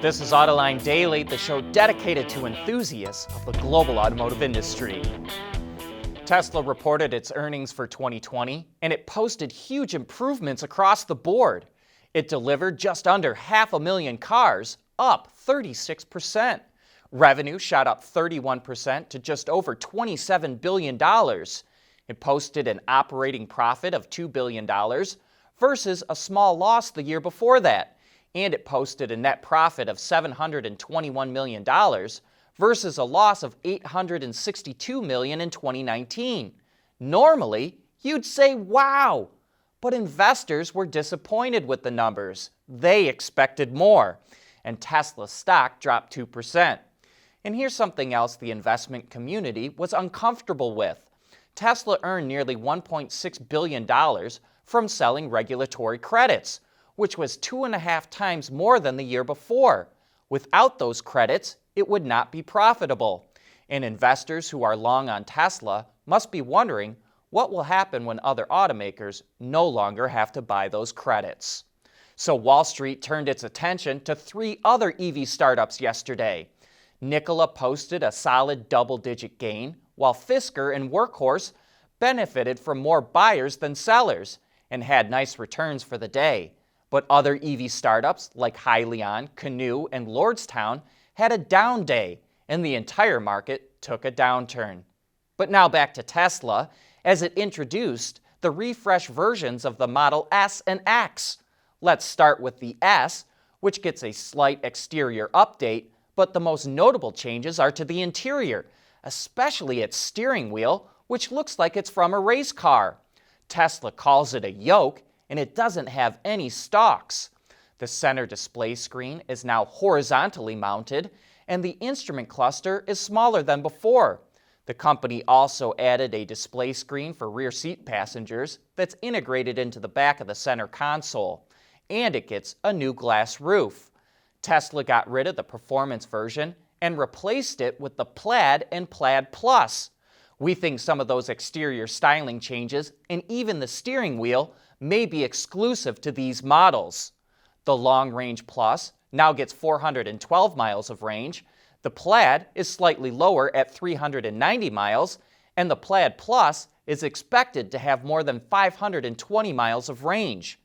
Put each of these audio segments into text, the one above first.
This is Autoline Daily, the show dedicated to enthusiasts of the global automotive industry. Tesla reported its earnings for 2020, and it posted huge improvements across the board. It delivered just under 500,000 cars, up 36%. Revenue shot up 31% to just over $27 billion. It posted an operating profit of $2 billion versus a small loss the year before that. And it posted a net profit of $721 million versus a loss of $862 million in 2019. Normally, you'd say, wow, but investors were disappointed with the numbers. They expected more, and Tesla stock dropped 2%. And here's something else the investment community was uncomfortable with. Tesla earned nearly $1.6 billion from selling regulatory credits, which was 2.5 times more than the year before. Without those credits, it would not be profitable. And investors who are long on Tesla must be wondering what will happen when other automakers no longer have to buy those credits. So Wall Street turned its attention to 3 other EV startups yesterday. Nikola posted a solid double-digit gain, while Fisker and Workhorse benefited from more buyers than sellers and had nice returns for the day. But other EV startups like Hyliion, Canoo, and Lordstown had a down day, and the entire market took a downturn. But now back to Tesla, as it introduced the refreshed versions of the Model S and X. Let's start with the S, which gets a slight exterior update, but the most notable changes are to the interior, especially its steering wheel, which looks like it's from a race car. Tesla calls it a yoke, and it doesn't have any stalks. The center display screen is now horizontally mounted, and the instrument cluster is smaller than before. The company also added a display screen for rear seat passengers that's integrated into the back of the center console, and it gets a new glass roof. Tesla got rid of the performance version and replaced it with the Plaid and Plaid Plus. We think some of those exterior styling changes and even the steering wheel may be exclusive to these models. The Long Range Plus now gets 412 miles of range, the Plaid is slightly lower at 390 miles, and the Plaid Plus is expected to have more than 520 miles of range.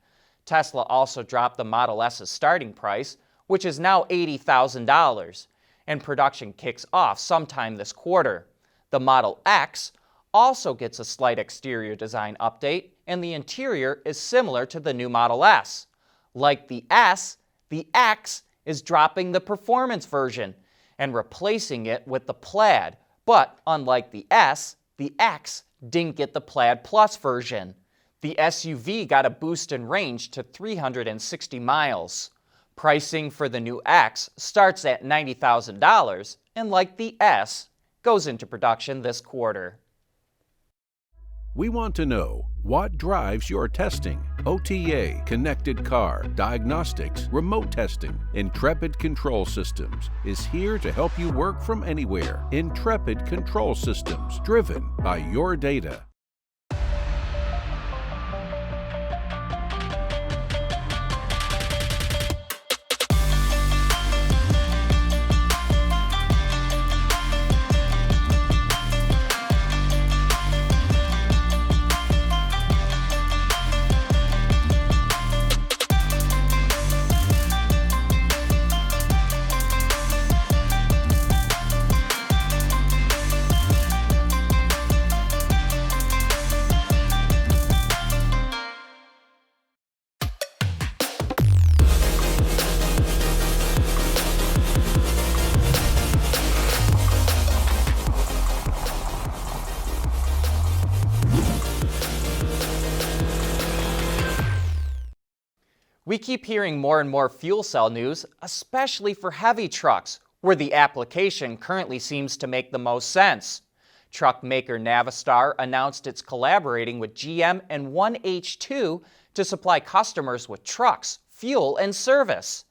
Tesla also dropped the Model S's starting price, which is now $80,000, and production kicks off sometime this quarter. The Model X also gets a slight exterior design update, and the interior is similar to the new Model S. Like the S, the X is dropping the performance version and replacing it with the Plaid, but unlike the S, the X didn't get the Plaid Plus version. The SUV got a boost in range to 360 miles. Pricing for the new X starts at $90,000, and like the S, goes into production this quarter. We want to know what drives your testing. OTA, connected car, diagnostics, remote testing. Intrepid Control Systems is here to help you work from anywhere. Intrepid Control Systems, driven by your data. We keep hearing more and more fuel cell news, especially for heavy trucks, where the application currently seems to make the most sense. Truck maker Navistar announced it's collaborating with GM and 1H2 to supply customers with trucks, fuel, and service.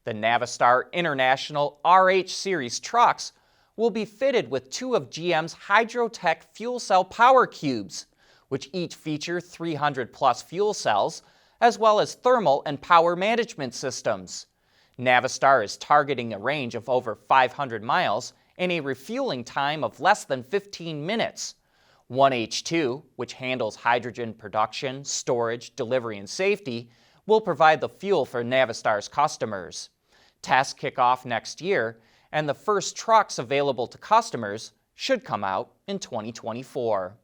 The Navistar International RH Series trucks will be fitted with 2 of GM's Hydrotec fuel cell power cubes, which each feature 300 plus fuel cells, as well as thermal and power management systems. Navistar is targeting a range of over 500 miles and a refueling time of less than 15 minutes. 1H2, which handles hydrogen production, storage, delivery, and safety, will provide the fuel for Navistar's customers. Tests kick off next year, and the first trucks available to customers should come out in 2024.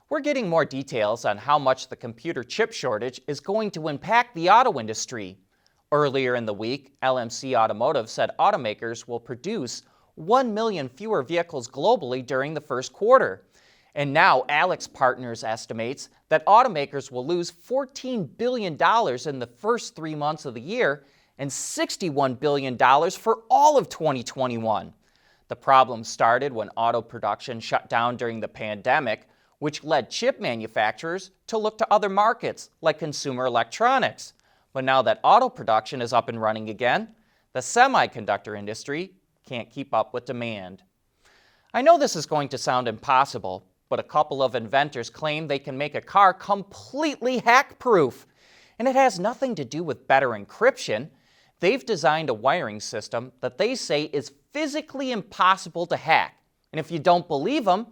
We're getting more details on how much the computer chip shortage is going to impact the auto industry. Earlier in the week, LMC Automotive said automakers will produce 1 million fewer vehicles globally during the first quarter. And now AlixPartners estimates that automakers will lose $14 billion in the first 3 months of the year and $61 billion for all of 2021. The problem started when auto production shut down during the pandemic, which led chip manufacturers to look to other markets like consumer electronics. But now that auto production is up and running again, the semiconductor industry can't keep up with demand. I know this is going to sound impossible, but a couple of inventors claim they can make a car completely hack-proof. And it has nothing to do with better encryption. They've designed a wiring system that they say is physically impossible to hack. And if you don't believe them,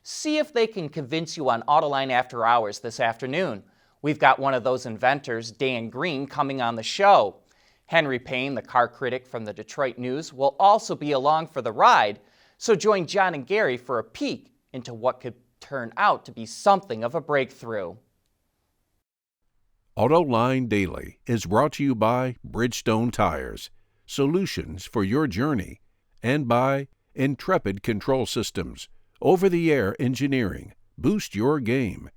see if they can convince you on Autoline After Hours this afternoon. We've got one of those inventors, Dan Green, coming on the show. Henry Payne, the car critic from the Detroit News, will also be along for the ride, so join John and Gary for a peek into what could turn out to be something of a breakthrough. Autoline Daily is brought to you by Bridgestone Tires, solutions for your journey, and by Intrepid Control Systems, over-the-air engineering. Boost your game.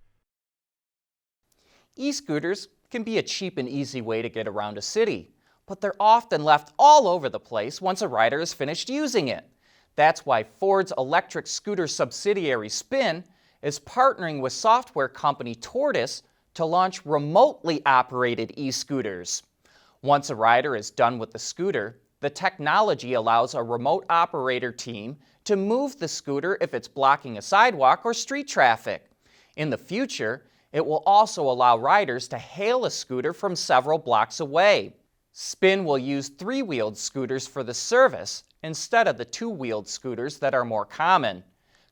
E-scooters can be a cheap and easy way to get around a city, but they're often left all over the place once a rider has finished using it. That's why Ford's electric scooter subsidiary Spin is partnering with software company Tortoise to launch remotely operated e-scooters. Once a rider is done with the scooter, the technology allows a remote operator team to move the scooter if it's blocking a sidewalk or street traffic. In the future, it will also allow riders to hail a scooter from several blocks away. Spin will use 3-wheeled scooters for the service instead of the 2-wheeled scooters that are more common.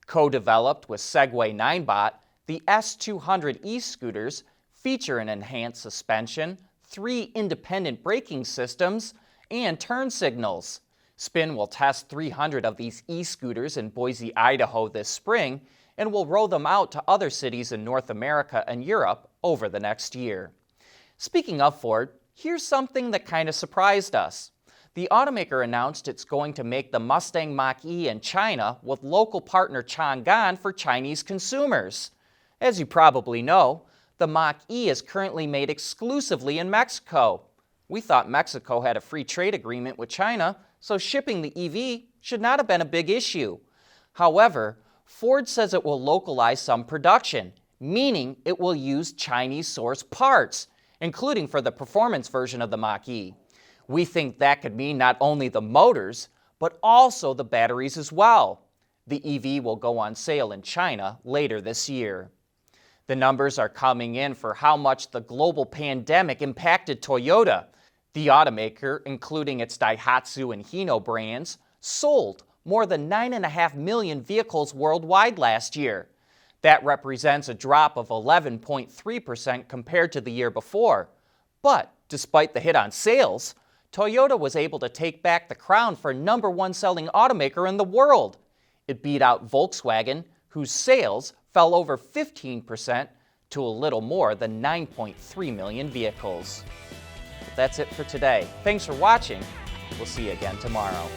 Co-developed with Segway-Ninebot, the S200 e-scooters feature an enhanced suspension, 3 independent braking systems, and turn signals. Spin will test 300 of these e-scooters in Boise, Idaho this spring, and will roll them out to other cities in North America and Europe over the next year. Speaking of Ford, here's something that kind of surprised us. The automaker announced it's going to make the Mustang Mach-E in China with local partner Changan for Chinese consumers. As you probably know, the Mach-E is currently made exclusively in Mexico. We thought Mexico had a free trade agreement with China, so shipping the EV should not have been a big issue. However, Ford says it will localize some production, meaning it will use Chinese-sourced parts, including for the performance version of the Mach-E. We think that could mean not only the motors, but also the batteries as well. The EV will go on sale in China later this year. The numbers are coming in for how much the global pandemic impacted Toyota. The automaker, including its Daihatsu and Hino brands, sold more than 9.5 million vehicles worldwide last year. That represents a drop of 11.3% compared to the year before. But despite the hit on sales, Toyota was able to take back the crown for #1 selling automaker in the world. It beat out Volkswagen, whose sales fell over 15% to a little more than 9.3 million vehicles. That's it for today. Thanks for watching. We'll see you again tomorrow.